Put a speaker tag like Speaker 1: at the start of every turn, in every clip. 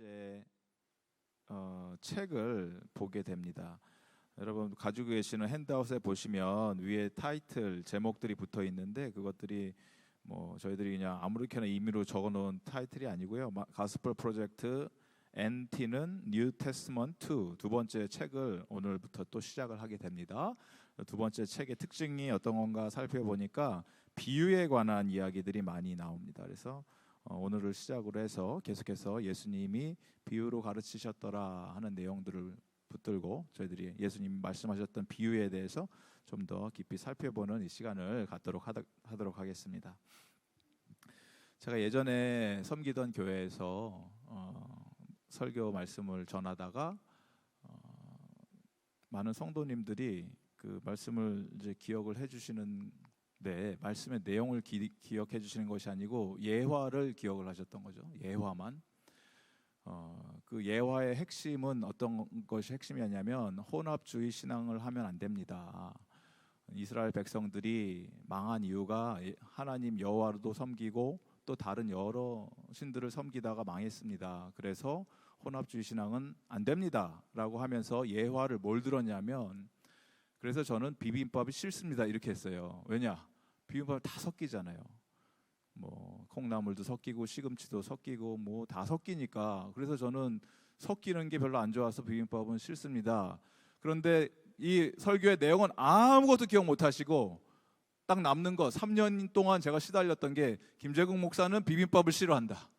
Speaker 1: 번째 책을 보게 됩니다. 여러분 가지고 계시는 핸드아웃에 보시면 위에 타이틀 제목들이 붙어 있는데 그것들이 저희들이 그냥 아무렇게나 임의로 적어놓은 타이틀이 아니고요. 가스펠 프로젝트 NT는 뉴 테스트먼트 2 두 번째 책을 오늘부터 또 시작을 하게 됩니다. 두 번째 책의 특징이 어떤 건가 살펴보니까 비유에 관한 이야기들이 많이 나옵니다. 그래서 오늘을 시작으로 해서 계속해서 예수님이 비유로 가르치셨더라 하는 내용들을 붙들고 저희들이 예수님이 말씀하셨던 비유에 대해서 좀 더 깊이 살펴보는 이 시간을 갖도록 하도록 하겠습니다. 제가 예전에 섬기던 교회에서 설교 말씀을 전하다가 많은 성도님들이 그 말씀을 이제 기억을 해주시는 말씀의 내용을 기억해 주시는 것이 아니고 예화를 기억을 하셨던 거죠. 예화만. 그 예화의 핵심은 어떤 것이 핵심이었냐면 혼합주의 신앙을 하면 안 됩니다. 이스라엘 백성들이 망한 이유가 하나님 여호와도 섬기고 또 다른 여러 신들을 섬기다가 망했습니다. 그래서 혼합주의 신앙은 안 됩니다 라고 하면서 예화를 뭘 들었냐면, 그래서 저는 비빔밥이 싫습니다 이렇게 했어요. 왜냐? 비빔밥 다 섞이잖아요. 콩나물도 섞이고 시금치도 섞이고 다 섞이니까, 그래서 저는 섞이는 게 별로 안 좋아서 비빔밥은 싫습니다. 그런데 이 설교의 내용은 아무것도 기억 못 하시고 딱 남는 거 3년 동안 제가 시달렸던 게 김재국 목사는 비빔밥을 싫어한다.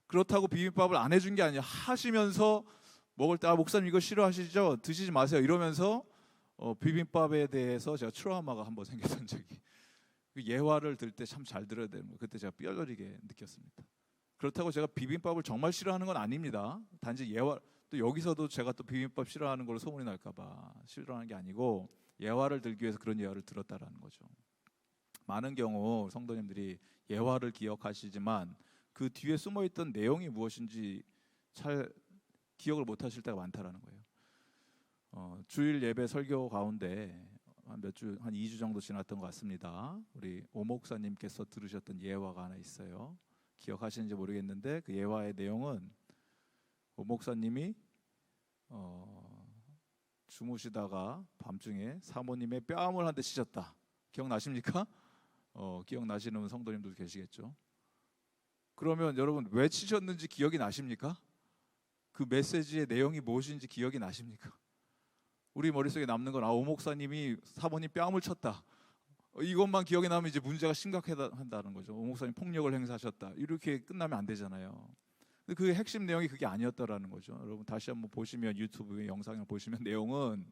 Speaker 1: 그렇다고 비빔밥을 안 해준 게 아니야. 하시면서 먹을 때 목사님 이거 싫어하시죠? 드시지 마세요 이러면서 비빔밥에 대해서 제가 트라우마가 한번 생겼던 적이, 그 예화를 들 때 참 잘 들어야 되는 거, 그때 제가 뼈저리게 느꼈습니다. 그렇다고 제가 비빔밥을 정말 싫어하는 건 아닙니다. 단지 예화, 또 여기서도 제가 또 비빔밥 싫어하는 걸로 소문이 날까봐 싫어하는 게 아니고 예화를 들기 위해서 그런 예화를 들었다라는 거죠. 많은 경우 성도님들이 예화를 기억하시지만 그 뒤에 숨어있던 내용이 무엇인지 잘 기억을 못 하실 때가 많다라는 거예요. 주일 예배 설교 가운데 한 2주 정도 지났던 것 같습니다. 우리 오 목사님께서 들으셨던 예화가 하나 있어요. 기억하시는지 모르겠는데 그 예화의 내용은 오 목사님이 주무시다가 밤중에 사모님의 뺨을 한 대 치셨다. 기억나십니까? 기억나시는 성도님들 계시겠죠. 그러면 여러분 왜 치셨는지 기억이 나십니까? 그 메시지의 내용이 무엇인지 기억이 나십니까? 우리 머릿속에 남는 건 오 목사님이 사모님 뺨을 쳤다. 이것만 기억이 나면 이제 문제가 심각하다는 거죠. 오 목사님 폭력을 행사하셨다. 이렇게 끝나면 안 되잖아요. 근데 그 핵심 내용이 그게 아니었다라는 거죠. 여러분 다시 한번 보시면 유튜브 영상을 보시면 내용은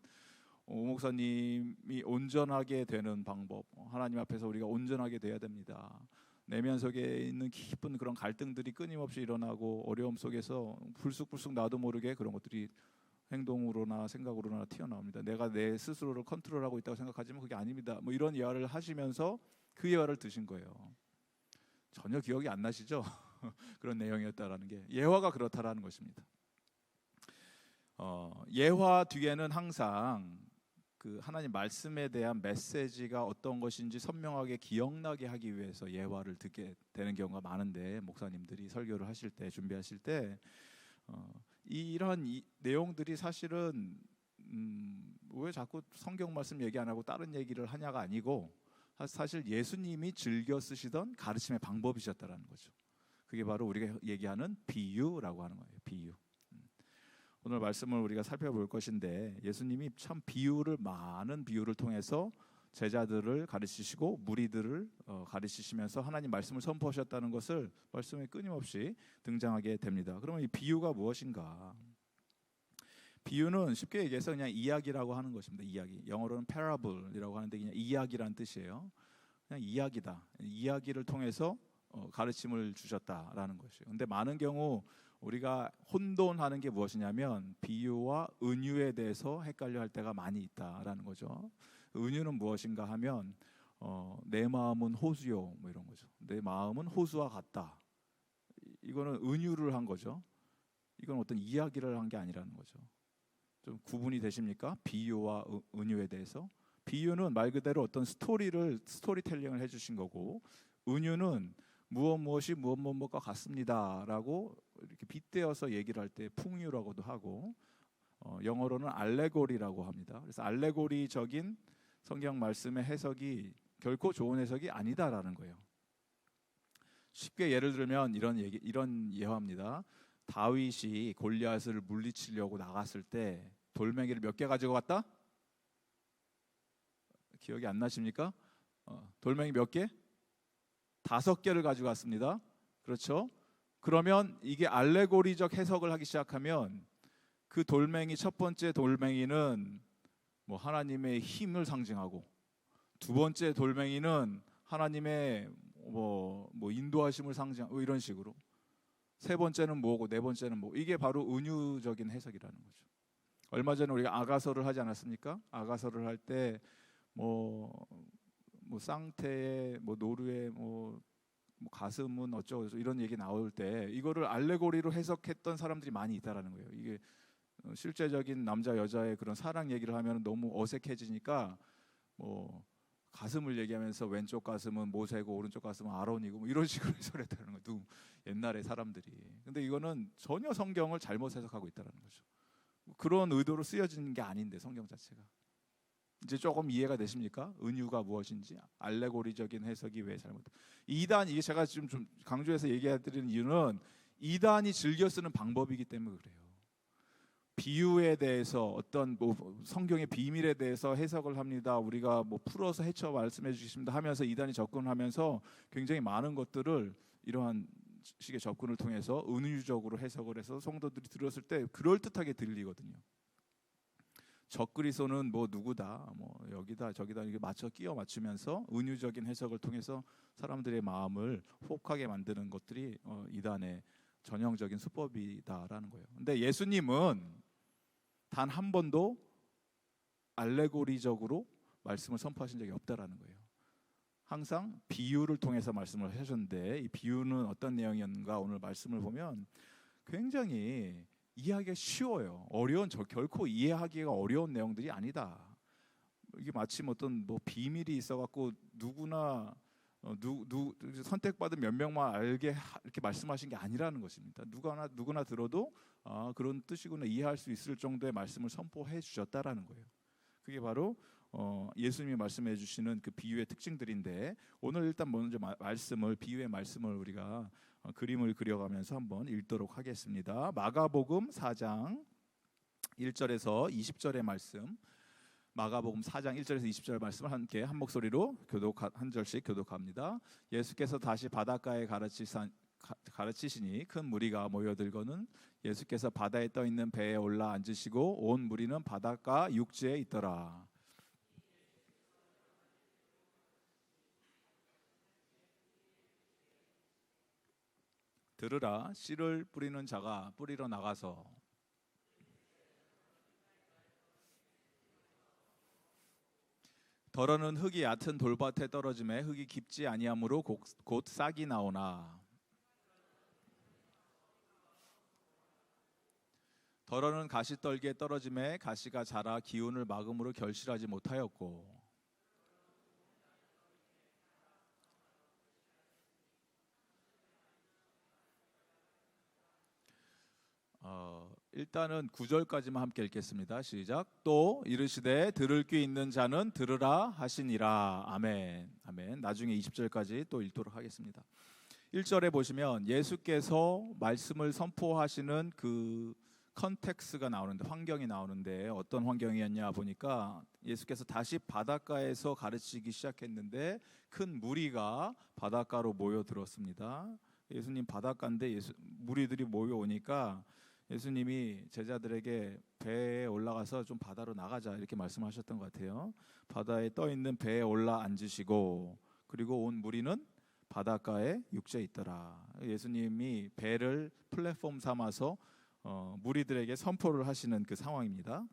Speaker 1: 오 목사님이 온전하게 되는 방법, 하나님 앞에서 우리가 온전하게 돼야 됩니다. 내면 속에 있는 깊은 그런 갈등들이 끊임없이 일어나고 어려움 속에서 불쑥불쑥 나도 모르게 그런 것들이 행동으로나 생각으로나 튀어나옵니다. 내가 내 스스로를 컨트롤하고 있다고 생각하지만 그게 아닙니다. 이런 예화를 하시면서 그 예화를 드신 거예요. 전혀 기억이 안 나시죠? 그런 내용이었다라는 게, 예화가 그렇다라는 것입니다. 예화 뒤에는 항상 그 하나님 말씀에 대한 메시지가 어떤 것인지 선명하게 기억나게 하기 위해서 예화를 듣게 되는 경우가 많은데, 목사님들이 설교를 하실 때, 준비하실 때 이러한 내용들이 사실은 왜 자꾸 성경 말씀 얘기 안 하고 다른 얘기를 하냐가 아니고, 사실 예수님이 즐겨 쓰시던 가르침의 방법이셨다라는 거죠. 그게 바로 우리가 얘기하는 비유라고 하는 거예요. 비유. 오늘 말씀을 우리가 살펴볼 것인데, 예수님이 참 많은 비유를 통해서 제자들을 가르치시고 무리들을 가르치시면서 하나님 말씀을 선포하셨다는 것을 말씀에 끊임없이 등장하게 됩니다. 그러면 이 비유가 무엇인가? 비유는 쉽게 얘기해서 그냥 이야기라고 하는 것입니다. 이야기. 영어로는 parable이라고 하는데 그냥 이야기란 뜻이에요. 그냥 이야기다. 이야기를 통해서 가르침을 주셨다라는 것이에요. 근데 많은 경우 우리가 혼돈하는 게 무엇이냐면 비유와 은유에 대해서 헷갈려 할 때가 많이 있다라는 거죠. 은유는 무엇인가 하면 내 마음은 호수요 이런 거죠. 내 마음은 호수와 같다. 이거는 은유를 한 거죠. 이건 어떤 이야기를 한 게 아니라는 거죠. 좀 구분이 되십니까? 비유와 은유에 대해서. 비유는 말 그대로 어떤 스토리텔링을 해주신 거고, 은유는 무엇이 무엇과 같습니다라고 이렇게 빗대어서 얘기를 할 때 풍유라고도 하고 영어로는 알레고리라고 합니다. 그래서 알레고리적인 성경 말씀의 해석이 결코 좋은 해석이 아니다라는 거예요. 쉽게 예를 들면 이런 예화입니다. 다윗이 골리앗을 물리치려고 나갔을 때 돌멩이를 몇 개 가지고 갔다? 기억이 안 나십니까? 돌멩이 몇 개? 5개를 가지고 갔습니다. 그렇죠? 그러면 이게 알레고리적 해석을 하기 시작하면 그 돌멩이, 첫 번째 돌멩이는 뭐 하나님의 힘을 상징하고, 두 번째 돌멩이는 하나님의 뭐 인도하심을 상징하고, 이런 식으로 세 번째는 뭐고 네 번째는 뭐, 이게 바로 은유적인 해석이라는 거죠. 얼마 전에 우리가 아가서를 하지 않았습니까? 아가서를 할 때 뭐 쌍태의 뭐 노루의 뭐 가슴은 어쩌고 이런 얘기 나올 때 이거를 알레고리로 해석했던 사람들이 많이 있다라는 거예요. 이게 실제적인 남자 여자의 그런 사랑 얘기를 하면 너무 어색해지니까 뭐 가슴을 얘기하면서 왼쪽 가슴은 모세고 오른쪽 가슴은 아론이고 뭐 이런 식으로 해석했다는 거예요. 옛날의 사람들이. 근데 이거는 전혀 성경을 잘못 해석하고 있다는 거죠. 그런 의도로 쓰여지는 게 아닌데, 성경 자체가. 이제 조금 이해가 되십니까? 은유가 무엇인지, 알레고리적인 해석이 왜 잘못. 이게 제가 지금 좀 강조해서 얘기해드리는 이유는 이단이 즐겨 쓰는 방법이기 때문에 그래요. 비유에 대해서 어떤 성경의 비밀에 대해서 해석을 합니다. 우리가 뭐 풀어서 헤쳐 말씀해 주십니다 하면서 이단이 접근하면서 굉장히 많은 것들을 이러한 식의 접근을 통해서 은유적으로 해석을 해서 성도들이 들었을 때 그럴듯하게 들리거든요. 적그리스도는 뭐 누구다, 뭐 여기다 저기다 이렇게 끼워 맞추면서 은유적인 해석을 통해서 사람들의 마음을 혹하게 만드는 것들이 이단의 전형적인 수법이다라는 거예요. 근데 예수님은 단 한 번도 알레고리적으로 말씀을 선포하신 적이 없다라는 거예요. 항상 비유를 통해서 말씀을 하셨는데, 이 비유는 어떤 내용이었는가, 오늘 말씀을 보면 굉장히 이해하기가 쉬워요. 결코 이해하기가 어려운 내용들이 아니다. 이게 마침 어떤 비밀이 있어갖고 누구나 선택받은 몇 명만 알게 이렇게 말씀하신 게 아니라는 것입니다. 누구나 들어도 그런 뜻이구나 이해할 수 있을 정도의 말씀을 선포해 주셨다라는 거예요. 그게 바로 예수님이 말씀해 주시는 그 비유의 특징들인데, 오늘 일단 먼저 비유의 말씀을 우리가 그림을 그려가면서 한번 읽도록 하겠습니다. 마가복음 4장 1절에서 20절의 말씀, 마가복음 4장 1절에서 20절 말씀을 함께 한 목소리로 한 절씩 교독합니다. 예수께서 다시 바닷가에 가르치시니 큰 무리가 모여들거는 예수께서 바다에 떠 있는 배에 올라 앉으시고 온 무리는 바닷가 육지에 있더라. 들으라, 씨를 뿌리는 자가 뿌리러 나가서 덜어는 흙이 얕은 돌밭에 떨어짐에 흙이 깊지 아니하므로 곧 싹이 나오나, 덜어는 가시떨기에 떨어짐에 가시가 자라 기운을 막음으로 결실하지 못하였고, 일단은 9절까지만 함께 읽겠습니다. 시작. 또 이르시되 들을 귀 있는 자는 들으라 하시니라. 아멘. 아멘. 나중에 20절까지 또 읽도록 하겠습니다. 1절에 보시면 예수께서 말씀을 선포하시는 그 컨텍스가 나오는데, 환경이 나오는데, 어떤 환경이었냐 보니까 예수께서 다시 바닷가에서 가르치기 시작했는데 큰 무리가 바닷가로 모여들었습니다. 예수님 바닷가인데 무리들이 모여오니까 예수님이 제자들에게 배에 올라가서 좀 바다로 나가자 이렇게 말씀하셨던 것 같아요. 바다에 떠 있는 배에 올라 앉으시고, 그리고 온 무리는 바닷가에 육지에 있더라. 예수님이 배를 플랫폼 삼아서 무리들에게 선포를 하시는 그 상황입니다.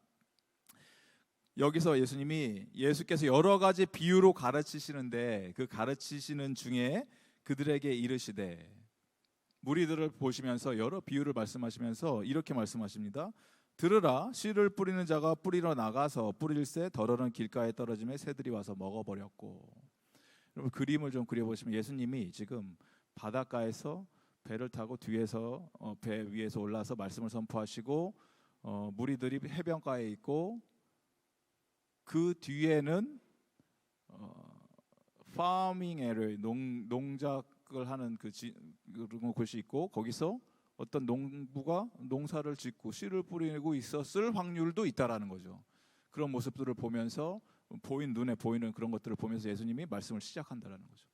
Speaker 1: 여기서 예수께서 여러 가지 비유로 가르치시는데, 그 가르치시는 중에 그들에게 이르시되, 무리들을 보시면서 여러 비유를 말씀하시면서 이렇게 말씀하십니다. 들으라, 씨를 뿌리는 자가 뿌리러 나가서 뿌릴새 덜어는 길가에 떨어짐에 새들이 와서 먹어버렸고. 여러분 그림을 좀 그려보시면 예수님이 지금 바닷가에서 배를 타고 뒤에서 배 위에서 올라서 말씀을 선포하시고 무리들이 해변가에 있고 그 뒤에는 파밍 에리 농작을 하는 그런 곳이 있고 거기서 어떤 농부가 농사를 짓고 씨를 뿌리고 있었을 확률도 있다라는 거죠. 그런 모습들을 보면서 눈에 보이는 그런 것들을 보면서 예수님이 말씀을 시작한다라는 거죠.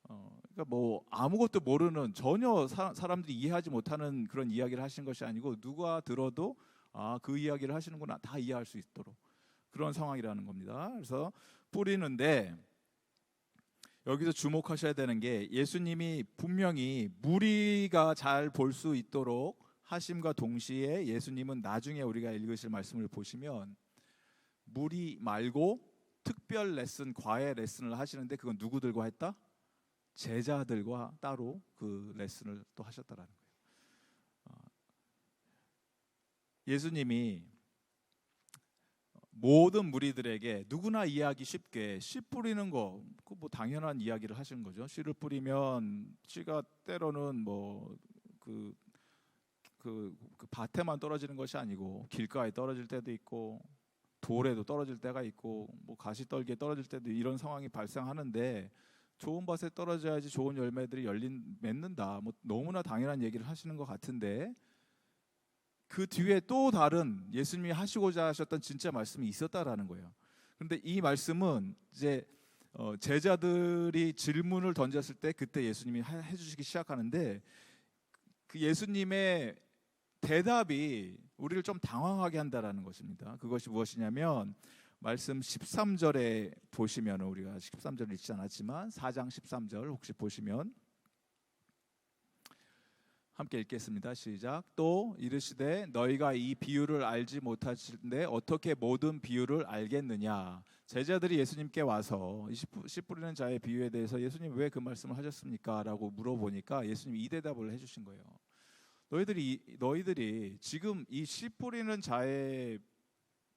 Speaker 1: 그러니까 뭐 아무것도 모르는 전혀 사람들이 이해하지 못하는 그런 이야기를 하신 것이 아니고 누가 들어도 그 이야기를 하시는구나 다 이해할 수 있도록 그런 상황이라는 겁니다. 그래서 뿌리는데 여기서 주목하셔야 되는 게 예수님이 분명히 무리가 잘 볼 수 있도록 하심과 동시에 예수님은 나중에 우리가 읽으실 말씀을 보시면 무리 말고 특별 레슨, 과외 레슨을 하시는데 그건 누구들과 했다? 제자들과 따로 그 레슨을 또 하셨다라는 거예요. 예수님이 모든 무리들에게 누구나 이해하기 쉽게 씨 뿌리는 거, 그 뭐 당연한 이야기를 하신 거죠. 씨를 뿌리면 씨가 때로는 뭐 그 밭에만 떨어지는 것이 아니고 길가에 떨어질 때도 있고 돌에도 떨어질 때가 있고 뭐 가시떨기에 떨어질 때도 이런 상황이 발생하는데 좋은 밭에 떨어져야지 좋은 열매들이 맺는다. 뭐 너무나 당연한 얘기를 하시는 것 같은데 그 뒤에 또 다른 예수님이 하시고자 하셨던 진짜 말씀이 있었다라는 거예요. 그런데 이 말씀은 이제 제자들이 질문을 던졌을 때 그때 예수님이 해주시기 시작하는데 그 예수님의 대답이 우리를 좀 당황하게 한다라는 것입니다. 그것이 무엇이냐면 말씀 13절에 보시면 우리가 13절을 읽지 않았지만 4장 13절 혹시 보시면 함께 읽겠습니다. 시작. 또 이르시되 너희가 이 비유를 알지 못하시는데 어떻게 모든 비유를 알겠느냐. 제자들이 예수님께 와서 씨 뿌리는 자의 비유에 대해서 예수님 왜 그 말씀을 하셨습니까? 라고 물어보니까 예수님이 이 대답을 해주신 거예요. 너희들이 지금 이 씨 뿌리는 자의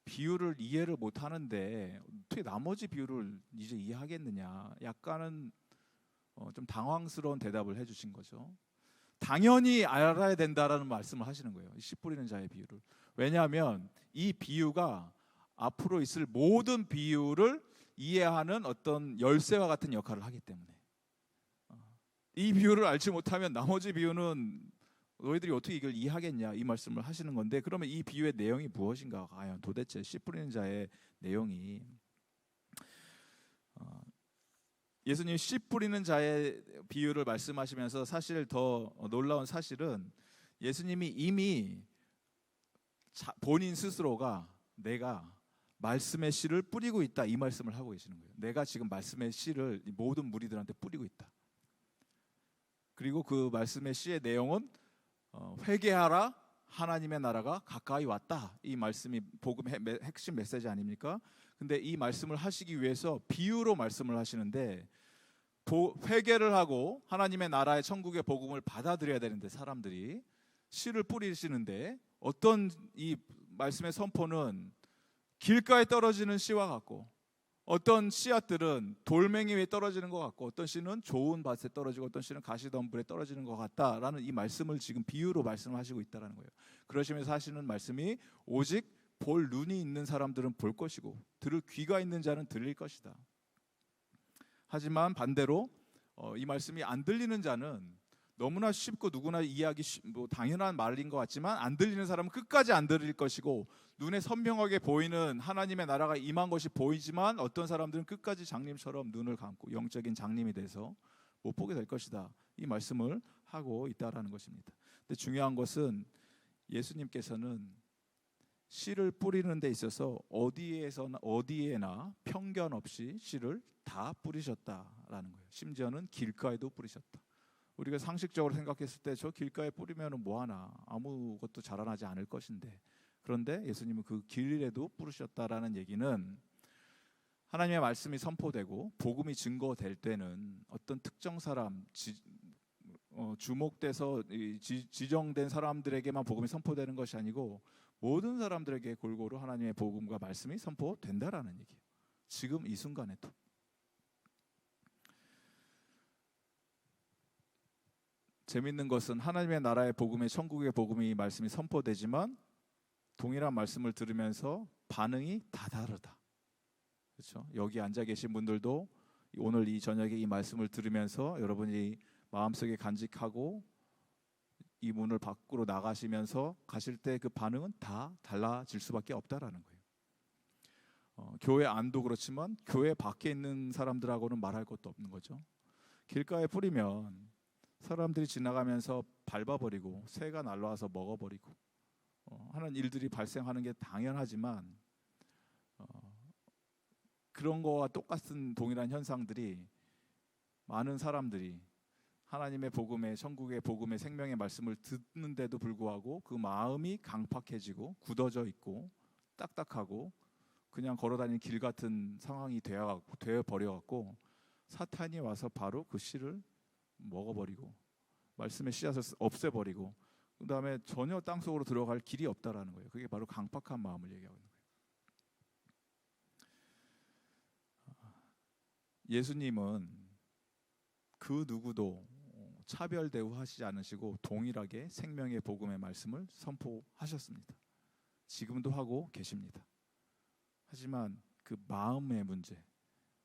Speaker 1: 비유를 이해를 못하는데 어떻게 나머지 비유를 이제 이해하겠느냐. 약간은 좀 당황스러운 대답을 해주신 거죠. 당연히 알아야 된다라는 말씀을 하시는 거예요. 씨 뿌리는 자의 비유를. 왜냐하면 이 비유가 앞으로 있을 모든 비유를 이해하는 어떤 열쇠와 같은 역할을 하기 때문에 이 비유를 알지 못하면 나머지 비유는 너희들이 어떻게 이걸 이해하겠냐 이 말씀을 하시는 건데 그러면 이 비유의 내용이 무엇인가 과연 도대체 씨 뿌리는 자의 내용이 예수님이 씨 뿌리는 자의 비유를 말씀하시면서 사실 더 놀라운 사실은 예수님이 이미 본인 스스로가 내가 말씀의 씨를 뿌리고 있다 이 말씀을 하고 계시는 거예요. 내가 지금 말씀의 씨를 모든 무리들한테 뿌리고 있다. 그리고 그 말씀의 씨의 내용은 회개하라 하나님의 나라가 가까이 왔다 이 말씀이 복음의 핵심 메시지 아닙니까? 근데 이 말씀을 하시기 위해서 비유로 말씀을 하시는데 회개를 하고 하나님의 나라의 천국의 복음을 받아들여야 되는데 사람들이 씨를 뿌리시는데 어떤 이 말씀의 선포는 길가에 떨어지는 씨와 같고 어떤 씨앗들은 돌멩이 위에 떨어지는 것 같고 어떤 씨는 좋은 밭에 떨어지고 어떤 씨는 가시덤불에 떨어지는 것 같다라는 이 말씀을 지금 비유로 말씀하시고 있다는 거예요. 그러시면서 하시는 말씀이 오직 볼 눈이 있는 사람들은 볼 것이고 들을 귀가 있는 자는 들릴 것이다. 하지만 반대로 이 말씀이 안 들리는 자는 너무나 쉽고 누구나 이해하기 뭐 당연한 말인 것 같지만 안 들리는 사람은 끝까지 안 들릴 것이고 눈에 선명하게 보이는 하나님의 나라가 임한 것이 보이지만 어떤 사람들은 끝까지 장님처럼 눈을 감고 영적인 장님이 돼서 못 보게 될 것이다. 이 말씀을 하고 있다라는 것입니다. 근데 중요한 것은 예수님께서는 씨를 뿌리는 데 있어서 어디에나 편견 없이 씨를 다 뿌리셨다라는 거예요. 심지어는 길가에도 뿌리셨다. 우리가 상식적으로 생각했을 때 저 길가에 뿌리면 뭐하나 아무것도 자라나지 않을 것인데 그런데 예수님은 그 길에도 뿌리셨다라는 얘기는 하나님의 말씀이 선포되고 복음이 증거될 때는 어떤 특정 사람 주목돼서 지정된 사람들에게만 복음이 선포되는 것이 아니고 모든 사람들에게 골고루 하나님의 복음과 말씀이 선포된다라는 얘기예요. 지금 이 순간에도. 재밌는 것은 하나님의 나라의 복음의 천국의 복음이 말씀이 선포되지만 동일한 말씀을 들으면서 반응이 다 다르다. 그렇죠? 여기 앉아 계신 분들도 오늘 이 저녁에 이 말씀을 들으면서 여러분이 마음속에 간직하고 이 문을 밖으로 나가시면서 가실 때 그 반응은 다 달라질 수밖에 없다라는 거예요. 교회 안도 그렇지만 교회 밖에 있는 사람들하고는 말할 것도 없는 거죠. 길가에 뿌리면 사람들이 지나가면서 밟아버리고 새가 날라와서 먹어버리고 하는 일들이 발생하는 게 당연하지만 그런 거와 똑같은 동일한 현상들이 많은 사람들이 하나님의 복음의 천국의 복음의 생명의 말씀을 듣는데도 불구하고 그 마음이 강팍해지고 굳어져 있고 딱딱하고 그냥 걸어다니는 길 같은 상황이 되어 버려갖고 사탄이 와서 바로 그 씨를 먹어버리고 말씀의 씨앗을 없애버리고 그 다음에 전혀 땅속으로 들어갈 길이 없다라는 거예요. 그게 바로 강팍한 마음을 얘기하고 있는 거예요. 예수님은 그 누구도 차별 대우하시지 않으시고 동일하게 생명의 복음의 말씀을 선포하셨습니다. 지금도 하고 계십니다. 하지만 그 마음의 문제,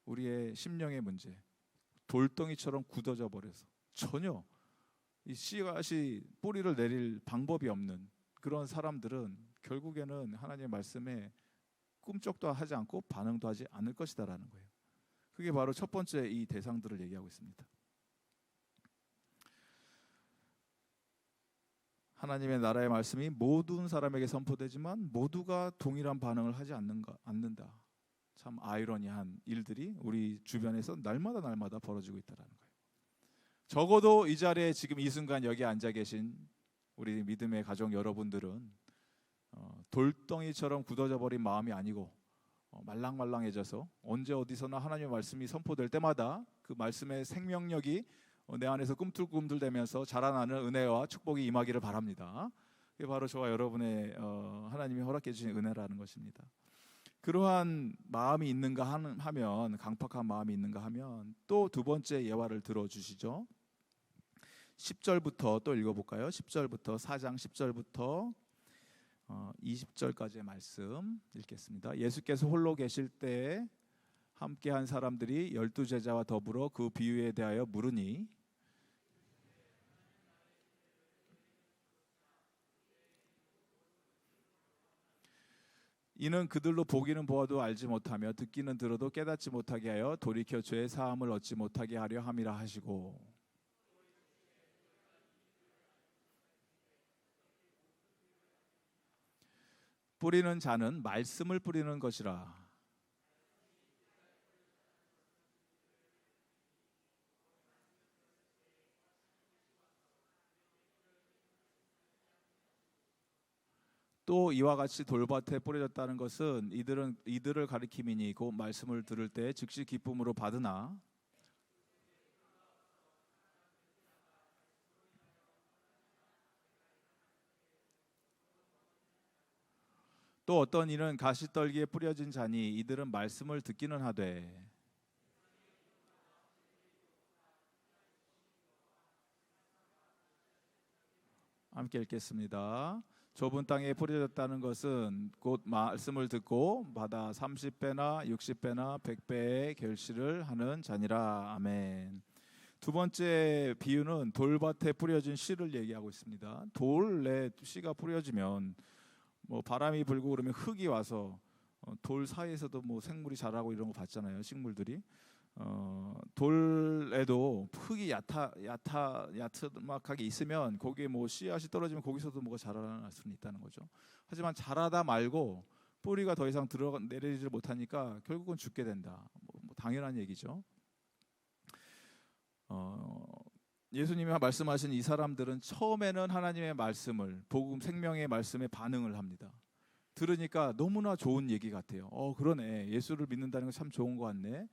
Speaker 1: 우리의 심령의 문제, 돌덩이처럼 굳어져 버려서 전혀 이 씨앗이 뿌리를 내릴 방법이 없는 그런 사람들은 결국에는 하나님의 말씀에 꿈쩍도 하지 않고 반응도 하지 않을 것이다라는 거예요. 그게 바로 첫 번째 이 대상들을 얘기하고 있습니다. 하나님의 나라의 말씀이 모든 사람에게 선포되지만 모두가 동일한 반응을 하지 않는다. 참 아이러니한 일들이 우리 주변에서 날마다 벌어지고 있다는 거예요. 적어도 이 자리에 지금 이 순간 여기 앉아 계신 우리 믿음의 가족 여러분들은 돌덩이처럼 굳어져 버린 마음이 아니고 말랑말랑해져서 언제 어디서나 하나님의 말씀이 선포될 때마다 그 말씀의 생명력이 내 안에서 꿈틀꿈틀대면서 자라나는 은혜와 축복이 임하기를 바랍니다. 그게 바로 저와 여러분의 하나님이 허락해 주신 은혜라는 것입니다. 그러한 마음이 있는가 하면 강팍한 마음이 있는가 하면 또 두 번째 예화를 들어주시죠. 10절부터 또 읽어볼까요? 10절부터 4장 10절부터 20절까지의 말씀 읽겠습니다. 예수께서 홀로 계실 때 함께한 사람들이 12제자와 더불어 그 비유에 대하여 물으니 이는 그들로 보기는 보아도 알지 못하며 듣기는 들어도 깨닫지 못하게 하여 돌이켜 죄의 사함을 얻지 못하게 하려 함이라 하시고 뿌리는 자는 말씀을 뿌리는 것이라. 또 이와 같이 돌밭에 뿌려졌다는 것은 이들을 가리킴이니 곧 말씀을 들을 때 즉시 기쁨으로 받으나 또 어떤 이는 가시떨기에 뿌려진 자니 이들은 말씀을 듣기는 하되 함께 읽겠습니다. 좁은 땅에 뿌려졌다는 것은 곧 말씀을 듣고 받아 30배나 60배나 100배의 결실을 하는 자니라. 아멘. 두 번째 비유는 돌밭에 뿌려진 씨를 얘기하고 있습니다. 돌에 씨가 뿌려지면 바람이 불고 그러면 흑이 와서 돌 사이에서도 생물이 자라고 이런 거 봤잖아요. 식물들이. 돌에도 흙이 야트막하게 있으면 거기에 씨앗이 떨어지면 거기서도 뭐가 자라날 수는 있다는 거죠. 하지만 자라다 말고 뿌리가 더 이상 내리지 못하니까 결국은 죽게 된다. 당연한 얘기죠. 예수님이 말씀하신 이 사람들은 처음에는 하나님의 말씀을 복음 생명의 말씀에 반응을 합니다. 들으니까 너무나 좋은 얘기 같아요. 그러네. 예수를 믿는다는 건 참 좋은 것 같네.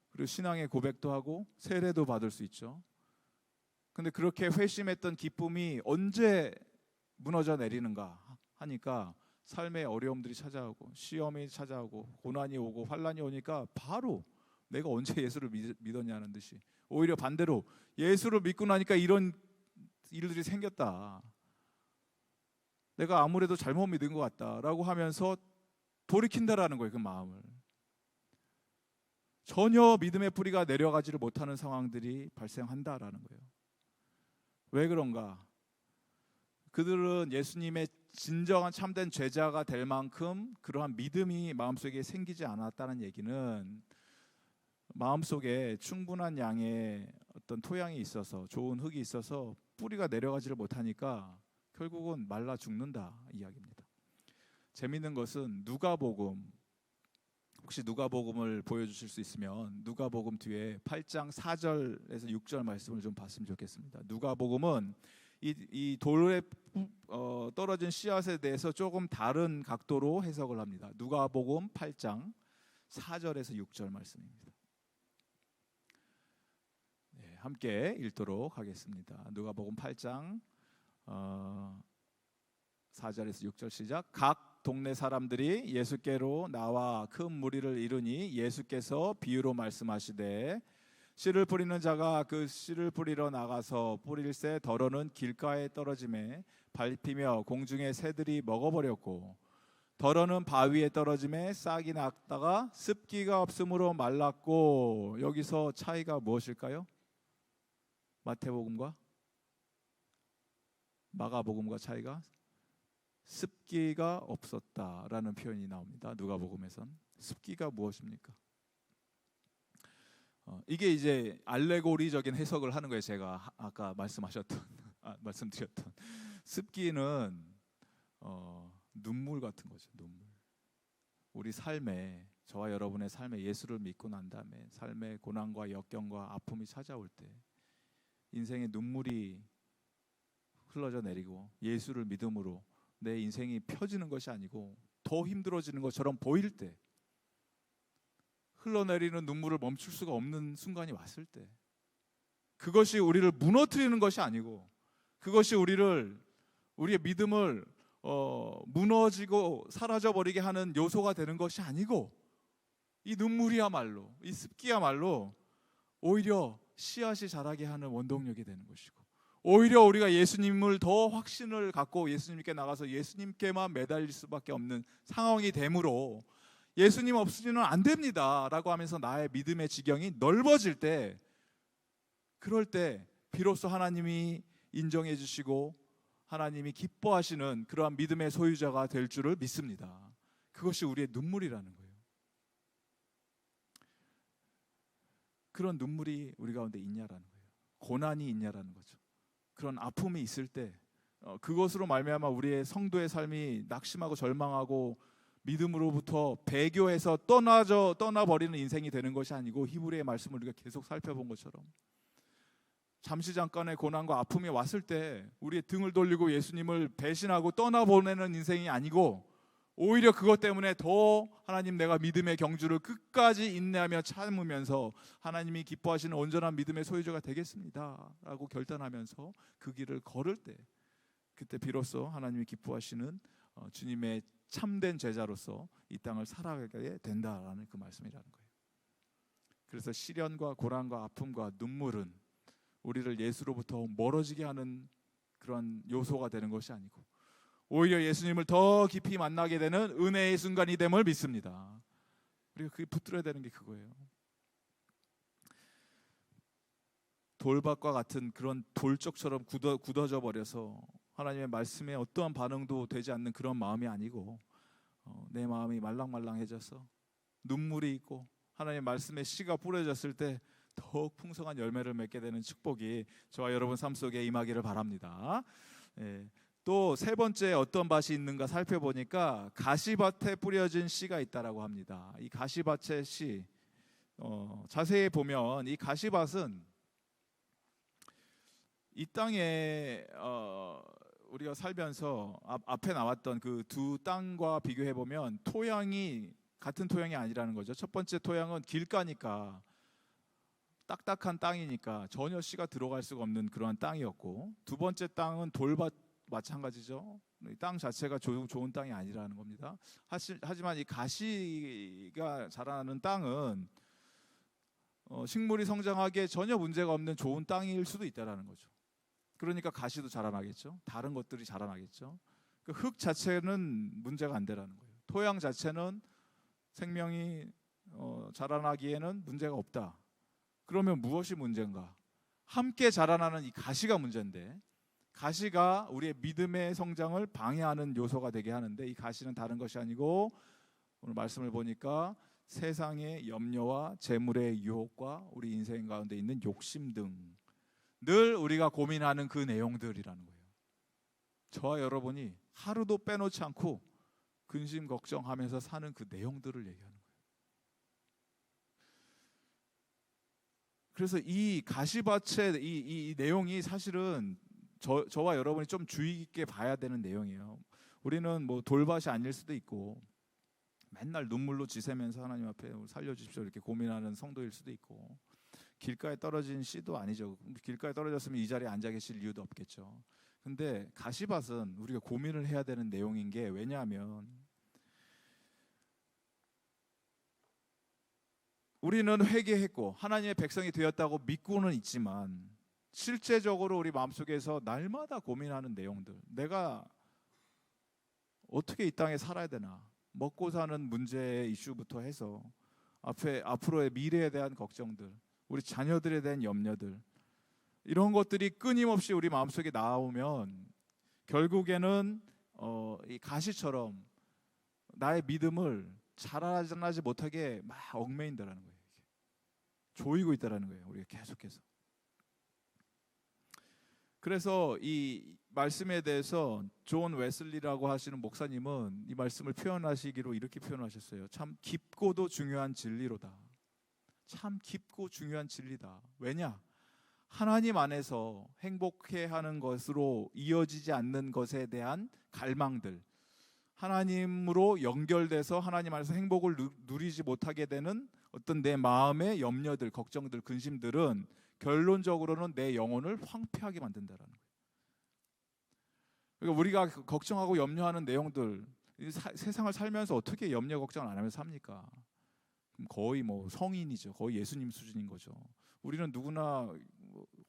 Speaker 1: 그리고 신앙의 고백도 하고 세례도 받을 수 있죠. 근데 그렇게 회심했던 기쁨이 언제 무너져 내리는가 하니까 삶의 어려움들이 찾아오고 시험이 찾아오고 고난이 오고 환난이 오니까 바로 내가 언제 예수를 믿었냐는 듯이 오히려 반대로 예수를 믿고 나니까 이런 일들이 생겼다. 내가 아무래도 잘못 믿은 것 같다라고 하면서 돌이킨다라는 거예요. 그 마음을. 전혀 믿음의 뿌리가 내려가지를 못하는 상황들이 발생한다라는 거예요. 왜 그런가? 그들은 예수님의 진정한 참된 제자가 될 만큼 그러한 믿음이 마음속에 생기지 않았다는 얘기는 마음속에 충분한 양의 어떤 토양이 있어서, 좋은 흙이 있어서 뿌리가 내려가지를 못하니까 결국은 말라 죽는다 이야기입니다. 재미있는 것은 누가복음, 혹시 누가복음을 보여주실 수 있으면 누가복음 뒤에 8장 4절에서 6절 말씀을 좀 봤으면 좋겠습니다. 누가복음은 이 돌에 떨어진 씨앗에 대해서 조금 다른 각도로 해석을 합니다. 누가복음 8장 4절에서 6절 말씀입니다. 네, 함께 읽도록 하겠습니다. 누가복음 8장 4절에서 6절 시작. 각 동네 사람들이 예수께로 나와 큰 무리를 이루니 예수께서 비유로 말씀하시되 씨를 뿌리는 자가 그 씨를 뿌리러 나가서 뿌릴새 덜어는 길가에 떨어짐에 밟히며 공중의 새들이 먹어버렸고 덜어는 바위에 떨어짐에 싹이 났다가 습기가 없으므로 말랐고. 여기서 차이가 무엇일까요? 마태복음과 마가복음과 차이가 습기가 없었다라는 표현이 나옵니다. 누가복음에선. 습기가 무엇입니까? 이게 이제 알레고리적인 해석을 하는 거예요. 제가 아까 말씀드렸던 습기는 눈물 같은 거죠. 눈물. 우리 삶에, 저와 여러분의 삶에 예수를 믿고 난 다음에 삶의 고난과 역경과 아픔이 찾아올 때 인생의 눈물이 흘러져 내리고 예수를 믿음으로 내 인생이 펴지는 것이 아니고 더 힘들어지는 것처럼 보일 때, 흘러내리는 눈물을 멈출 수가 없는 순간이 왔을 때, 그것이 우리를 무너뜨리는 것이 아니고, 그것이 우리의 믿음을 무너지고 사라져버리게 하는 요소가 되는 것이 아니고, 이 눈물이야말로, 이 습기야말로 오히려 씨앗이 자라게 하는 원동력이 되는 것이고, 오히려 우리가 예수님을 더 확신을 갖고 예수님께 나가서 예수님께만 매달릴 수밖에 없는 상황이 되므로, 예수님 없이는 안 됩니다 라고 하면서 나의 믿음의 지경이 넓어질 때, 그럴 때 비로소 하나님이 인정해 주시고 하나님이 기뻐하시는 그러한 믿음의 소유자가 될 줄을 믿습니다. 그것이 우리의 눈물이라는 거예요. 그런 눈물이 우리 가운데 있냐라는 거예요. 고난이 있냐라는 거죠. 그런 아픔이 있을 때 그것으로 말미암아 우리의 성도의 삶이 낙심하고 절망하고 믿음으로부터 배교해서 떠나버리는 인생이 되는 것이 아니고, 히브리의 말씀을 우리가 계속 살펴본 것처럼 잠시 잠깐의 고난과 아픔이 왔을 때 우리의 등을 돌리고 예수님을 배신하고 떠나보내는 인생이 아니고, 오히려 그것 때문에 더 하나님, 내가 믿음의 경주를 끝까지 인내하며 참으면서 하나님이 기뻐하시는 온전한 믿음의 소유자가 되겠습니다 라고 결단하면서 그 길을 걸을 때, 그때 비로소 하나님이 기뻐하시는 주님의 참된 제자로서 이 땅을 살아가게 된다라는 그 말씀이라는 거예요. 그래서 시련과 고난과 아픔과 눈물은 우리를 예수로부터 멀어지게 하는 그런 요소가 되는 것이 아니고, 오히려 예수님을 더 깊이 만나게 되는 은혜의 순간이 됨을 믿습니다. 우리가 그게 붙들어야 되는 게 그거예요. 돌밭과 같은 그런 돌적처럼 굳어져 버려서 하나님의 말씀에 어떠한 반응도 되지 않는 그런 마음이 아니고, 내 마음이 말랑말랑해져서 눈물이 있고 하나님의 말씀에 씨가 뿌려졌을 때 더욱 풍성한 열매를 맺게 되는 축복이 저와 여러분 삶 속에 임하기를 바랍니다. 또 세 번째 어떤 밭이 있는가 살펴보니까 가시밭에 뿌려진 씨가 있다라고 합니다. 이 가시밭의 씨, 자세히 보면 이 가시밭은 이 땅에 우리가 살면서 앞에 나왔던 그 두 땅과 비교해 보면 토양이 같은 토양이 아니라는 거죠. 첫 번째 토양은 길가니까, 딱딱한 땅이니까 전혀 씨가 들어갈 수가 없는 그러한 땅이었고, 두 번째 땅은 돌밭 마찬가지죠. 땅 자체가 좋은 땅이 아니라는 겁니다. 하지만 이 가시가 자라나는 땅은 식물이 성장하기에 전혀 문제가 없는 좋은 땅일 수도 있다라는 거죠. 그러니까 가시도 자라나겠죠. 다른 것들이 자라나겠죠. 그 흙 자체는 문제가 안 되라는 거예요. 토양 자체는 생명이 자라나기에는 문제가 없다. 그러면 무엇이 문제인가? 함께 자라나는 이 가시가 문제인데, 가시가 우리의 믿음의 성장을 방해하는 요소가 되게 하는데, 이 가시는 다른 것이 아니고 오늘 말씀을 보니까 세상의 염려와 재물의 유혹과 우리 인생 가운데 있는 욕심 등 늘 우리가 고민하는 그 내용들이라는 거예요. 저와 여러분이 하루도 빼놓지 않고 근심 걱정하면서 사는 그 내용들을 얘기하는 거예요. 그래서 이 가시밭의 이 내용이 사실은 저와 여러분이 좀 주의 깊게 봐야 되는 내용이에요. 우리는 뭐 돌밭이 아닐 수도 있고 맨날 눈물로 지새면서 하나님 앞에 살려주십시오 이렇게 고민하는 성도일 수도 있고, 길가에 떨어진 씨도 아니죠. 길가에 떨어졌으면 이 자리에 앉아 계실 이유도 없겠죠. 근데 가시밭은 우리가 고민을 해야 되는 내용인 게, 왜냐하면 우리는 회개했고 하나님의 백성이 되었다고 믿고는 있지만 실제적으로 우리 마음속에서 날마다 고민하는 내용들, 내가 어떻게 이 땅에 살아야 되나, 먹고 사는 문제의 이슈부터 해서 앞으로의 미래에 대한 걱정들, 우리 자녀들에 대한 염려들, 이런 것들이 끊임없이 우리 마음속에 나오면 결국에는 이 가시처럼 나의 믿음을 자라나지 못하게 막 얽매인다라는 거예요. 조이고 있다라는 거예요. 우리가 계속해서. 그래서 이 말씀에 대해서 존 웨슬리라고 하시는 목사님은 이 말씀을 표현하시기로 이렇게 표현하셨어요. 참 깊고도 중요한 진리로다. 참 깊고 중요한 진리다. 왜냐? 하나님 안에서 행복해하는 것으로 이어지지 않는 것에 대한 갈망들, 하나님으로 연결돼서 하나님 안에서 행복을 누리지 못하게 되는 어떤 내 마음의 염려들, 걱정들, 근심들은 결론적으로는 내 영혼을 황폐하게 만든다라는 거예요. 그러니까 우리가 걱정하고 염려하는 내용들, 세상을 살면서 어떻게 염려 걱정을 안 하면서 삽니까? 거의 뭐 성인이죠. 거의 예수님 수준인 거죠. 우리는 누구나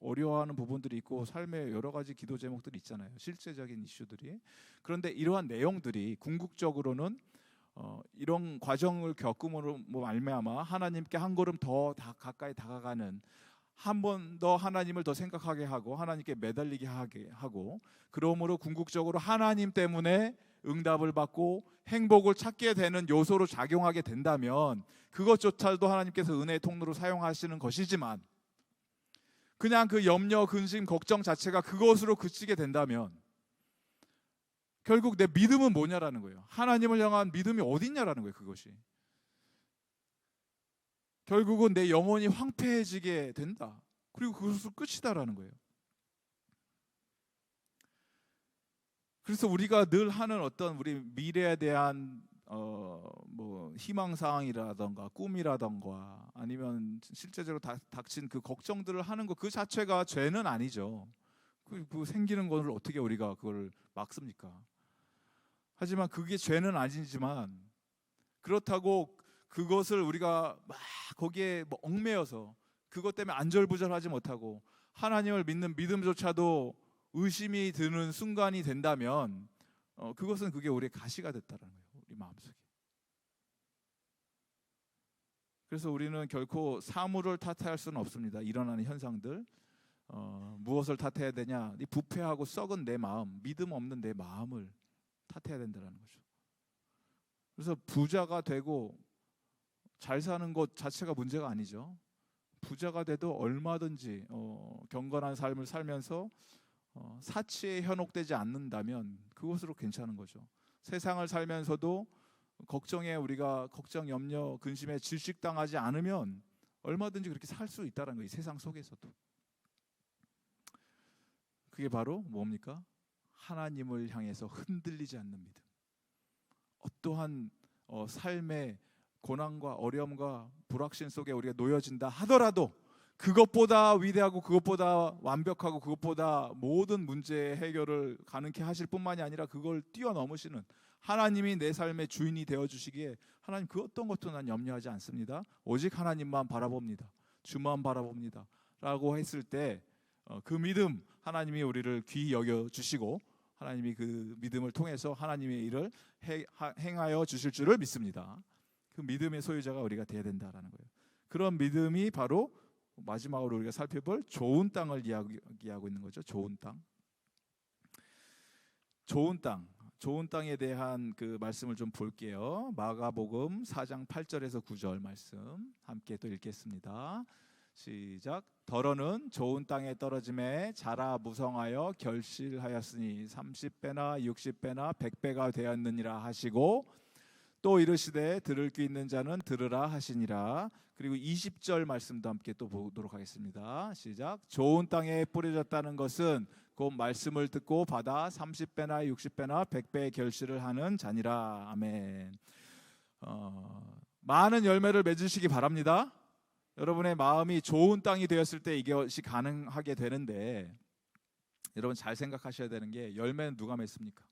Speaker 1: 어려워하는 부분들이 있고 삶의 여러 가지 기도 제목들이 있잖아요. 실제적인 이슈들이. 그런데 이러한 내용들이 궁극적으로는 이런 과정을 겪음으로 말미암아 하나님께 한 걸음 더 가까이 다가가는, 한 번 더 하나님을 더 생각하게 하고 하나님께 매달리게 하게 하고, 그러므로 궁극적으로 하나님 때문에 응답을 받고 행복을 찾게 되는 요소로 작용하게 된다면 그것조차도 하나님께서 은혜의 통로로 사용하시는 것이지만, 그냥 그 염려, 근심, 걱정 자체가 그것으로 그치게 된다면 결국 내 믿음은 뭐냐라는 거예요. 하나님을 향한 믿음이 어딨냐라는 거예요. 그것이 결국은 내 영혼이 황폐해지게 된다. 그리고 그것으로 끝이다라는 거예요. 그래서 우리가 늘 하는 어떤 우리 미래에 대한 희망사항이라던가 꿈이라던가 아니면 실제적으로 닥친 그 걱정들을 하는 것 그 자체가 죄는 아니죠. 그 생기는 것을 어떻게 우리가 그걸 막습니까? 하지만 그게 죄는 아니지만, 그렇다고 그것을 우리가 막 거기에 얽매여서 그것 때문에 안절부절하지 못하고 하나님을 믿는 믿음조차도 의심이 드는 순간이 된다면 그것은 그게 우리의 가시가 됐다는 거예요. 우리 마음속에. 그래서 우리는 결코 사물을 탓할 수는 없습니다. 일어나는 현상들. 무엇을 탓해야 되냐? 이 부패하고 썩은 내 마음, 믿음 없는 내 마음을 탓해야 된다는 거죠. 그래서 부자가 되고 잘 사는 것 자체가 문제가 아니죠. 부자가 돼도 얼마든지 경건한 삶을 살면서 사치에 현혹되지 않는다면 그것으로 괜찮은 거죠. 세상을 살면서도 우리가 걱정, 염려, 근심에 질식당하지 않으면 얼마든지 그렇게 살 수 있다는 거예요. 이 세상 속에서도. 그게 바로 뭡니까? 하나님을 향해서 흔들리지 않는 믿음. 어떠한 삶의 고난과 어려움과 불확신 속에 우리가 놓여진다 하더라도 그것보다 위대하고 그것보다 완벽하고 그것보다 모든 문제의 해결을 가능케 하실 뿐만이 아니라 그걸 뛰어넘으시는 하나님이 내 삶의 주인이 되어주시기에, 하나님 그 어떤 것도 난 염려하지 않습니다. 오직 하나님만 바라봅니다. 주만 바라봅니다 라고 했을 때 그 믿음, 하나님이 우리를 귀히 여겨 주시고 하나님이 그 믿음을 통해서 하나님의 일을 행하여 주실 줄을 믿습니다. 그 믿음의 소유자가 우리가 돼야 된다라는 거예요. 그런 믿음이 바로 마지막으로 우리가 살펴볼 좋은 땅을 이야기하고 있는 거죠. 좋은 땅. 좋은 땅. 좋은 땅에 대한 그 말씀을 좀 볼게요. 마가복음 4장 8절에서 9절 말씀 함께 또 읽겠습니다. 시작. 더러는 좋은 땅에 떨어짐에 자라 무성하여 결실하였으니 30배나 60배나 100배가 되었느니라 하시고 또 이르시되 들을 귀 있는 자는 들으라 하시니라. 그리고 20절 말씀도 함께 또 보도록 하겠습니다. 시작. 좋은 땅에 뿌려졌다는 것은 곧 말씀을 듣고 받아 30배나 60배나 100배의 결실을 하는 자니라. 아멘. 많은 열매를 맺으시기 바랍니다. 여러분의 마음이 좋은 땅이 되었을 때 이것이 가능하게 되는데, 여러분 잘 생각하셔야 되는 게, 열매는 누가 맺습니까?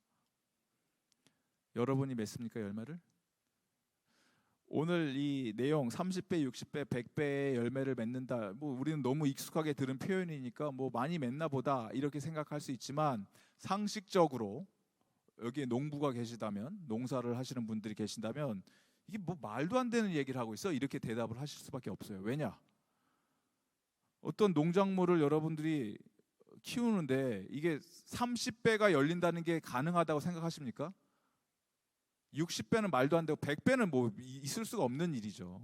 Speaker 1: 여러분이 맺습니까, 열매를? 오늘 이 내용 30배, 60배, 100배의 열매를 맺는다. 뭐 우리는 너무 익숙하게 들은 표현이니까 뭐 많이 맺나 보다 이렇게 생각할 수 있지만, 상식적으로 여기에 농부가 계시다면, 농사를 하시는 분들이 계신다면 이게 뭐 말도 안 되는 얘기를 하고 있어? 이렇게 대답을 하실 수밖에 없어요. 왜냐? 어떤 농작물을 여러분들이 키우는데 이게 30배가 열린다는 게 가능하다고 생각하십니까? 60배는 말도 안 되고 100배는 뭐 있을 수가 없는 일이죠.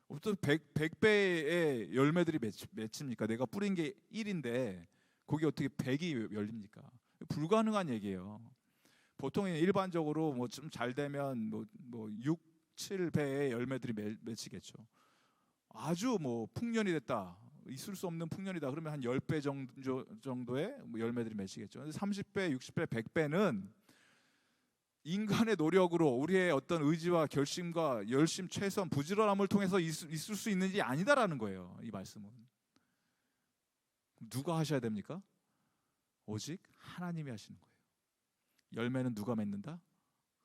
Speaker 1: 어떤 100배의 열매들이 맺힙니까? 내가 뿌린 게 1인데 거기 어떻게 100이 열립니까? 불가능한 얘기예요. 보통 일반적으로 뭐 좀 잘 되면 뭐 6, 7배의 열매들이 맺히겠죠. 아주 뭐 풍년이 됐다, 있을 수 없는 풍년이다 그러면 한 10배 정도의 열매들이 맺히겠죠. 30배, 60배, 100배는 인간의 노력으로 우리의 어떤 의지와 결심과 열심, 최선, 부지런함을 통해서 있을 수 있는 일이 아니다라는 거예요. 이 말씀은 누가 하셔야 됩니까? 오직 하나님이 하시는 거예요. 열매는 누가 맺는다?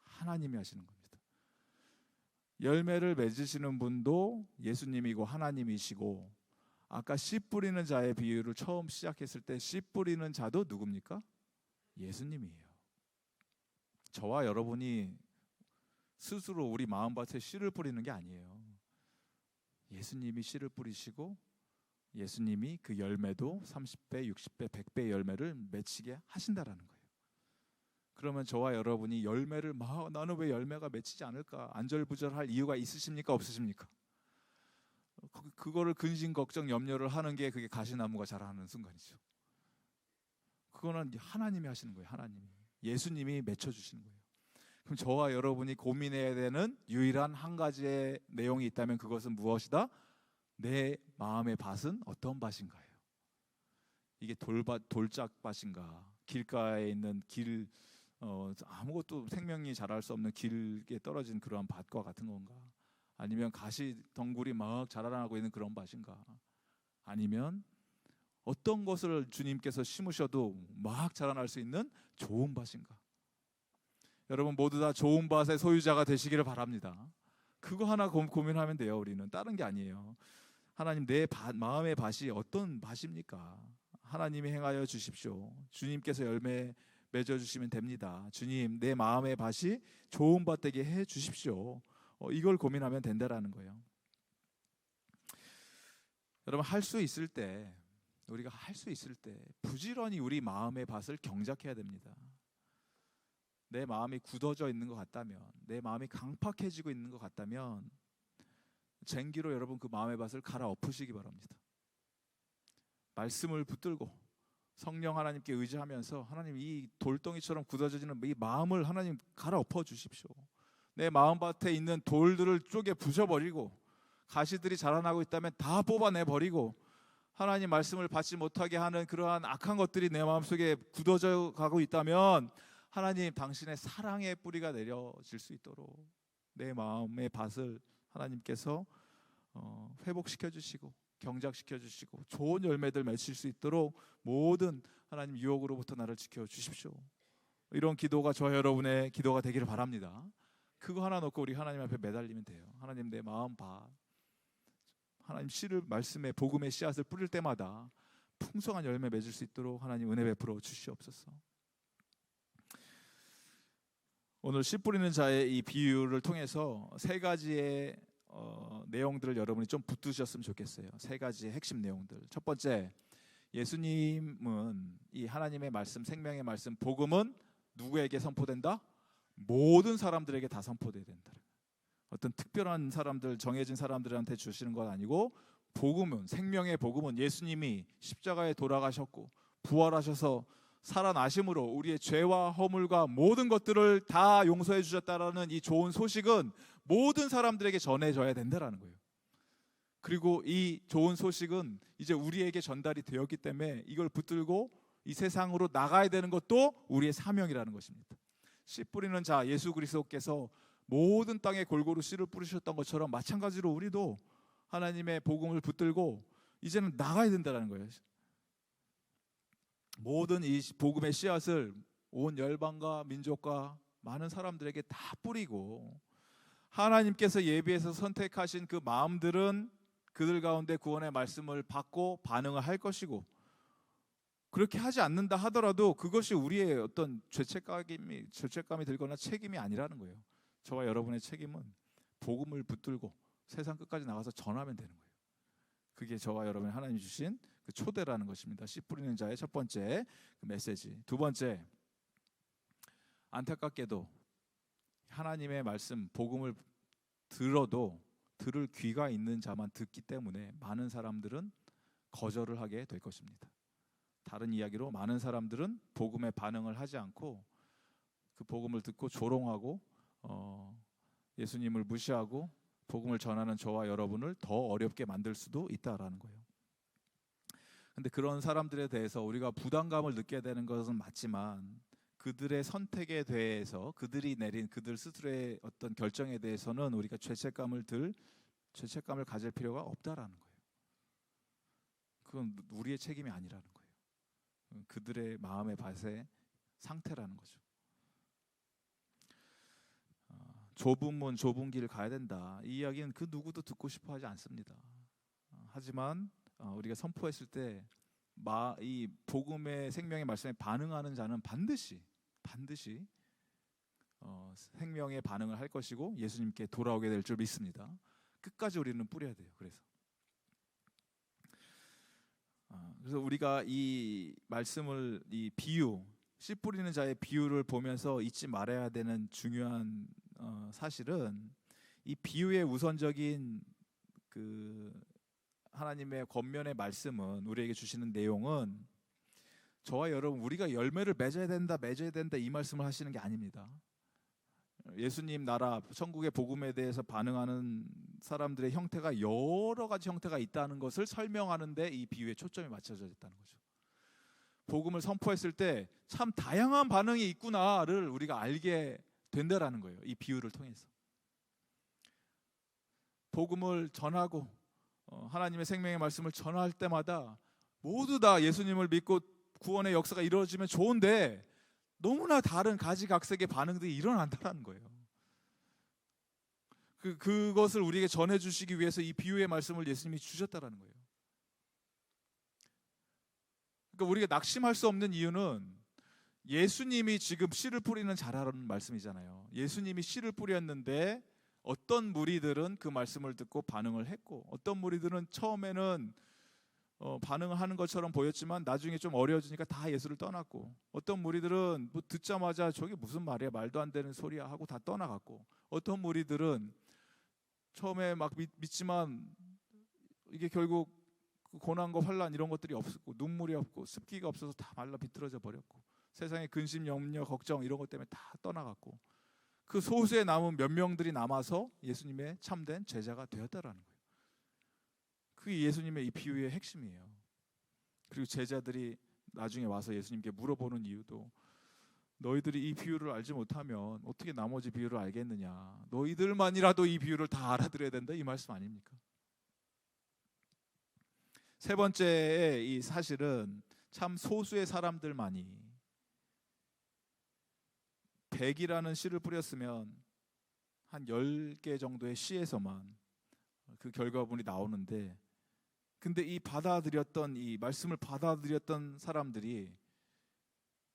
Speaker 1: 하나님이 하시는 겁니다. 열매를 맺으시는 분도 예수님이고 하나님이시고, 아까 씨 뿌리는 자의 비유를 처음 시작했을 때 씨 뿌리는 자도 누굽니까? 예수님이에요. 저와 여러분이 스스로 우리 마음밭에 씨를 뿌리는 게 아니에요. 예수님이 씨를 뿌리시고 예수님이 그 열매도 30배, 60배, 100배의 열매를 맺히게 하신다라는 거예요. 그러면 저와 여러분이 열매를 나는 왜 열매가 맺히지 않을까? 안절부절할 이유가 있으십니까? 없으십니까? 그거를 근심, 걱정, 염려를 하는 게 그게 가시나무가 자라는 순간이죠. 그거는 하나님이 하시는 거예요. 하나님이. 예수님이 맺혀주시는 거예요. 그럼 저와 여러분이 고민해야 되는 유일한 한 가지의 내용이 있다면 그것은 무엇이다? 내 마음의 밭은 어떤 밭인가요? 이게 돌짝밭인가? 길가에 있는 아무것도 생명이 자랄 수 없는 길에 떨어진 그러한 밭과 같은 건가? 아니면 가시 덩굴이 막 자라나고 있는 그런 밭인가? 아니면 어떤 것을 주님께서 심으셔도 막 자라날 수 있는 좋은 밭인가? 여러분 모두 다 좋은 밭의 소유자가 되시기를 바랍니다. 그거 하나 고민하면 돼요. 우리는 다른 게 아니에요. 하나님, 내 마음의 밭이 어떤 밭입니까? 하나님이 행하여 주십시오. 주님께서 열매 맺어주시면 됩니다. 주님, 내 마음의 밭이 좋은 밭 되게 해 주십시오. 이걸 고민하면 된다라는 거예요. 여러분, 우리가 할 수 있을 때 부지런히 우리 마음의 밭을 경작해야 됩니다. 내 마음이 굳어져 있는 것 같다면, 내 마음이 강팍해지고 있는 것 같다면 쟁기로 여러분 그 마음의 밭을 갈아엎으시기 바랍니다. 말씀을 붙들고 성령 하나님께 의지하면서, 하나님, 이 돌덩이처럼 굳어지는 이 마음을 하나님 갈아엎어 주십시오. 내 마음밭에 있는 돌들을 쪼개 부셔버리고, 가시들이 자라나고 있다면 다 뽑아내버리고, 하나님 말씀을 받지 못하게 하는 그러한 악한 것들이 내 마음속에 굳어져 가고 있다면 하나님, 당신의 사랑의 뿌리가 내려질 수 있도록 내 마음의 밭을 하나님께서 회복시켜 주시고 경작시켜 주시고 좋은 열매들 맺힐 수 있도록 모든 하나님 유혹으로부터 나를 지켜 주십시오. 이런 기도가 저 여러분의 기도가 되기를 바랍니다. 그거 하나 놓고 우리 하나님 앞에 매달리면 돼요. 하나님, 내 마음 밭, 하나님 씨를, 말씀의 복음의 씨앗을 뿌릴 때마다 풍성한 열매 맺을 수 있도록 하나님 은혜 베풀어 주시옵소서. 오늘 씨 뿌리는 자의 이 비유를 통해서 세 가지의 내용들을 여러분이 좀 붙드셨으면 좋겠어요. 세 가지의 핵심 내용들. 첫 번째, 예수님은 이 하나님의 말씀, 생명의 말씀, 복음은 누구에게 선포된다? 모든 사람들에게 다 선포돼야 된다. 어떤 특별한 사람들, 정해진 사람들한테 주시는 건 아니고, 복음은, 생명의 복음은 예수님이 십자가에 돌아가셨고 부활하셔서 살아나심으로 우리의 죄와 허물과 모든 것들을 다 용서해 주셨다라는 이 좋은 소식은 모든 사람들에게 전해져야 된다라는 거예요. 그리고 이 좋은 소식은 이제 우리에게 전달이 되었기 때문에 이걸 붙들고 이 세상으로 나가야 되는 것도 우리의 사명이라는 것입니다. 씨 뿌리는 자 예수 그리스도께서 모든 땅에 골고루 씨를 뿌리셨던 것처럼 마찬가지로 우리도 하나님의 복음을 붙들고 이제는 나가야 된다는 거예요. 모든 이 복음의 씨앗을 온 열방과 민족과 많은 사람들에게 다 뿌리고, 하나님께서 예비해서 선택하신 그 마음들은 그들 가운데 구원의 말씀을 받고 반응을 할 것이고, 그렇게 하지 않는다 하더라도 그것이 우리의 어떤 죄책감이 들거나 책임이 아니라는 거예요. 저와 여러분의 책임은 복음을 붙들고 세상 끝까지 나가서 전하면 되는 거예요. 그게 저와 여러분이 하나님 주신 그 초대라는 것입니다. 씨 뿌리는 자의 첫 번째 그 메시지. 두 번째, 안타깝게도 하나님의 말씀, 복음을 들어도 들을 귀가 있는 자만 듣기 때문에 많은 사람들은 거절을 하게 될 것입니다. 다른 이야기로 많은 사람들은 복음에 반응을 하지 않고 그 복음을 듣고 조롱하고 예수님을 무시하고 복음을 전하는 저와 여러분을 더 어렵게 만들 수도 있다라는 거예요. 근데 그런 사람들에 대해서 우리가 부담감을 느껴야 되는 것은 맞지만, 그들의 선택에 대해서, 그들이 내린 그들 스스로의 어떤 결정에 대해서는 우리가 죄책감을 가질 필요가 없다라는 거예요. 그건 우리의 책임이 아니라는 거예요. 그들의 마음의 밭의 상태라는 거죠. 좁은 문, 좁은 길을 가야 된다. 이 이야기는 그 누구도 듣고 싶어 하지 않습니다. 하지만 우리가 선포했을 때 이 복음의 생명의 말씀에 반응하는 자는 반드시 생명의 반응을 할 것이고 예수님께 돌아오게 될 줄 믿습니다. 끝까지 우리는 뿌려야 돼요. 그래서 우리가 이 말씀을, 이 비유, 씨 뿌리는 자의 비유를 보면서 잊지 말아야 되는 중요한 사실은, 이 비유의 우선적인 그 하나님의 권면의 말씀은, 우리에게 주시는 내용은 저와 여러분, 우리가 열매를 맺어야 된다 이 말씀을 하시는 게 아닙니다. 예수님 나라, 천국의 복음에 대해서 반응하는 사람들의 형태가 여러 가지 형태가 있다는 것을 설명하는데 이 비유에 초점이 맞춰져 있다는 거죠. 복음을 선포했을 때 참 다양한 반응이 있구나를 우리가 알게 된다라는 거예요. 이 비유를 통해서 복음을 전하고 하나님의 생명의 말씀을 전할 때마다 모두 다 예수님을 믿고 구원의 역사가 이루어지면 좋은데, 너무나 다른 가지각색의 반응들이 일어난다는 거예요. 그것을 우리에게 전해주시기 위해서 이 비유의 말씀을 예수님이 주셨다는 거예요. 그러니까 우리가 낙심할 수 없는 이유는, 예수님이 지금 씨를 뿌리는 자라는 말씀이잖아요. 예수님이 씨를 뿌렸는데 어떤 무리들은 그 말씀을 듣고 반응을 했고, 어떤 무리들은 처음에는 반응을 하는 것처럼 보였지만 나중에 좀 어려워지니까 다 예수를 떠났고, 어떤 무리들은 뭐 듣자마자 저게 무슨 말이야, 말도 안 되는 소리야 하고 다 떠나갔고, 어떤 무리들은 처음에 막 믿지만 이게 결국 고난과 환난 이런 것들이 없었고, 눈물이 없고 습기가 없어서 다 말라 비틀어져 버렸고, 세상의 근심, 염려, 걱정 이런 것 때문에 다 떠나갔고, 그 소수에 남은 몇 명들이 남아서 예수님의 참된 제자가 되었다라는 거예요. 그게 예수님의 이 비유의 핵심이에요. 그리고 제자들이 나중에 와서 예수님께 물어보는 이유도, 너희들이 이 비유를 알지 못하면 어떻게 나머지 비유를 알겠느냐, 너희들만이라도 이 비유를 다 알아들어야 된다, 이 말씀 아닙니까? 세 번째의 이 사실은, 참 소수의 사람들만이 100이라는 씨를 뿌렸으면 한 10개 정도의 씨에서만 그 결과물이 나오는데, 근데 이 말씀을 받아들였던 사람들이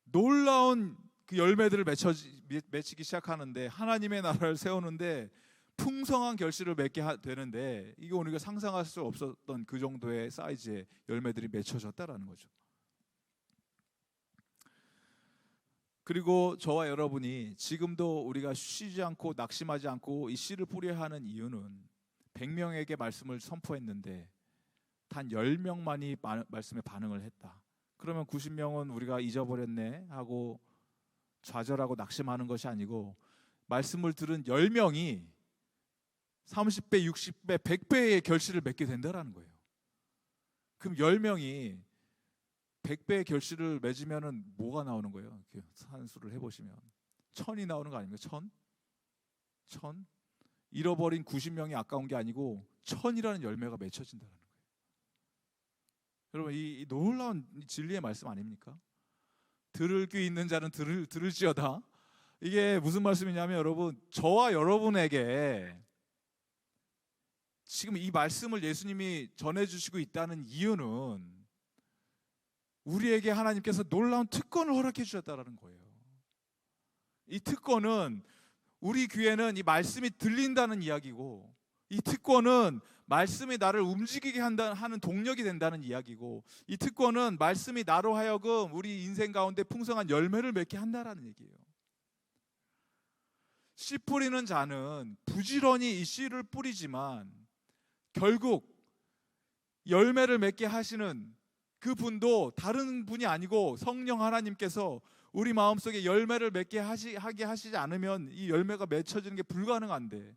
Speaker 1: 놀라운 그 열매들을 맺히기 시작하는데, 하나님의 나라를 세우는데 풍성한 결실을 맺게 되는데, 이게 우리가 상상할 수 없었던 그 정도의 사이즈의 열매들이 맺혀졌다라는 거죠. 그리고 저와 여러분이 지금도 우리가 쉬지 않고 낙심하지 않고 이 씨를 뿌려야 하는 이유는 100명에게 말씀을 선포했는데 단 10명만이 말씀에 반응을 했다. 그러면 90명은 우리가 잊어버렸네 하고 좌절하고 낙심하는 것이 아니고, 말씀을 들은 10명이 30배, 60배, 100배의 결실을 맺게 된다는 거예요. 그럼 10명이 100배의 결실을 맺으면 뭐가 나오는 거예요? 산수를 해보시면 1000이 나오는 거 아닙니까? 1000? 잃어버린 90명이 아까운 게 아니고 1000이라는 열매가 맺혀진다는 거예요. 여러분, 이 놀라운 진리의 말씀 아닙니까? 들을 귀 있는 자는 들을지어다. 이게 무슨 말씀이냐면, 여러분, 저와 여러분에게 지금 이 말씀을 예수님이 전해주시고 있다는 이유는 우리에게 하나님께서 놀라운 특권을 허락해 주셨다는 거예요. 이 특권은 우리 귀에는 이 말씀이 들린다는 이야기고, 이 특권은 말씀이 나를 움직이게 하는 동력이 된다는 이야기고, 이 특권은 말씀이 나로 하여금 우리 인생 가운데 풍성한 열매를 맺게 한다는 얘기예요. 씨 뿌리는 자는 부지런히 이 씨를 뿌리지만 결국 열매를 맺게 하시는 그 분도 다른 분이 아니고 성령 하나님께서 우리 마음속에 열매를 맺게 하게 하시지 않으면 이 열매가 맺혀지는 게 불가능한데,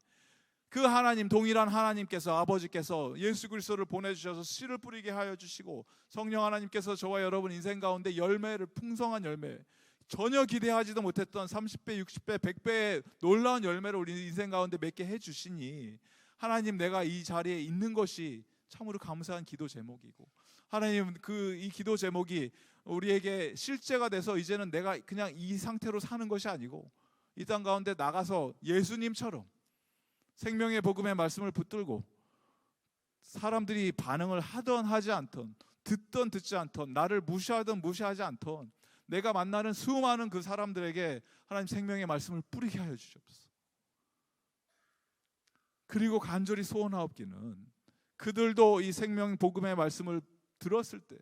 Speaker 1: 그 하나님, 동일한 하나님께서, 아버지께서 예수 그리스도를 보내주셔서 씨를 뿌리게 하여 주시고, 성령 하나님께서 저와 여러분 인생 가운데 열매를, 풍성한 열매, 전혀 기대하지도 못했던 30배, 60배, 100배의 놀라운 열매를 우리 인생 가운데 맺게 해주시니, 하나님, 내가 이 자리에 있는 것이 참으로 감사한 기도 제목이고, 하나님, 이 기도 제목이 우리에게 실제가 돼서 이제는 내가 그냥 이 상태로 사는 것이 아니고, 이 땅 가운데 나가서 예수님처럼 생명의 복음의 말씀을 붙들고, 사람들이 반응을 하던 하지 않던, 듣던 듣지 않던, 나를 무시하던 무시하지 않던, 내가 만나는 수많은 그 사람들에게 하나님 생명의 말씀을 뿌리게 하여 주시옵소서. 그리고 간절히 소원하옵기는, 그들도 이 생명 복음의 말씀을 들었을 때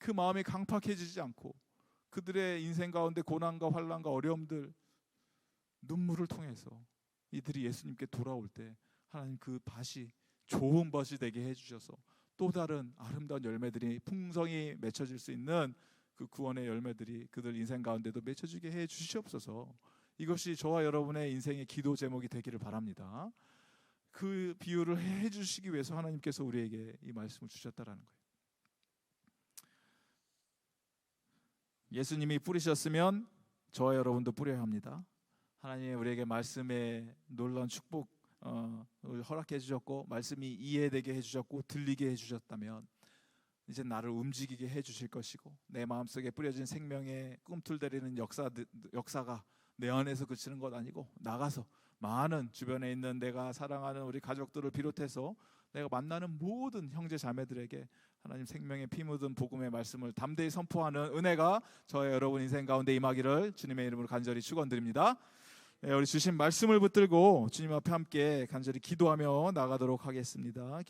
Speaker 1: 그 마음이 강팍해지지 않고, 그들의 인생 가운데 고난과 환난과 어려움들, 눈물을 통해서 이들이 예수님께 돌아올 때 하나님 그 밭이 좋은 밭이 되게 해주셔서 또 다른 아름다운 열매들이 풍성히 맺혀질 수 있는 그 구원의 열매들이 그들 인생 가운데도 맺혀지게 해 주시옵소서. 이것이 저와 여러분의 인생의 기도 제목이 되기를 바랍니다. 그 비유를 해 주시기 위해서 하나님께서 우리에게 이 말씀을 주셨다라는 거예요. 예수님이 뿌리셨으면 저와 여러분도 뿌려야 합니다. 하나님이 우리에게 말씀의 놀라운 축복을 허락해 주셨고, 말씀이 이해되게 해주셨고 들리게 해주셨다면 이제 나를 움직이게 해주실 것이고, 내 마음속에 뿌려진 생명의 꿈틀대리는 역사가 내 안에서 그치는 것 아니고, 나가서 많은 주변에 있는 내가 사랑하는 우리 가족들을 비롯해서 내가 만나는 모든 형제 자매들에게 하나님 생명의 피 묻은 복음의 말씀을 담대히 선포하는 은혜가 저의 여러분 인생 가운데 임하기를 주님의 이름으로 간절히 축원드립니다. 우리 주신 말씀을 붙들고 주님 앞에 함께 간절히 기도하며 나가도록 하겠습니다.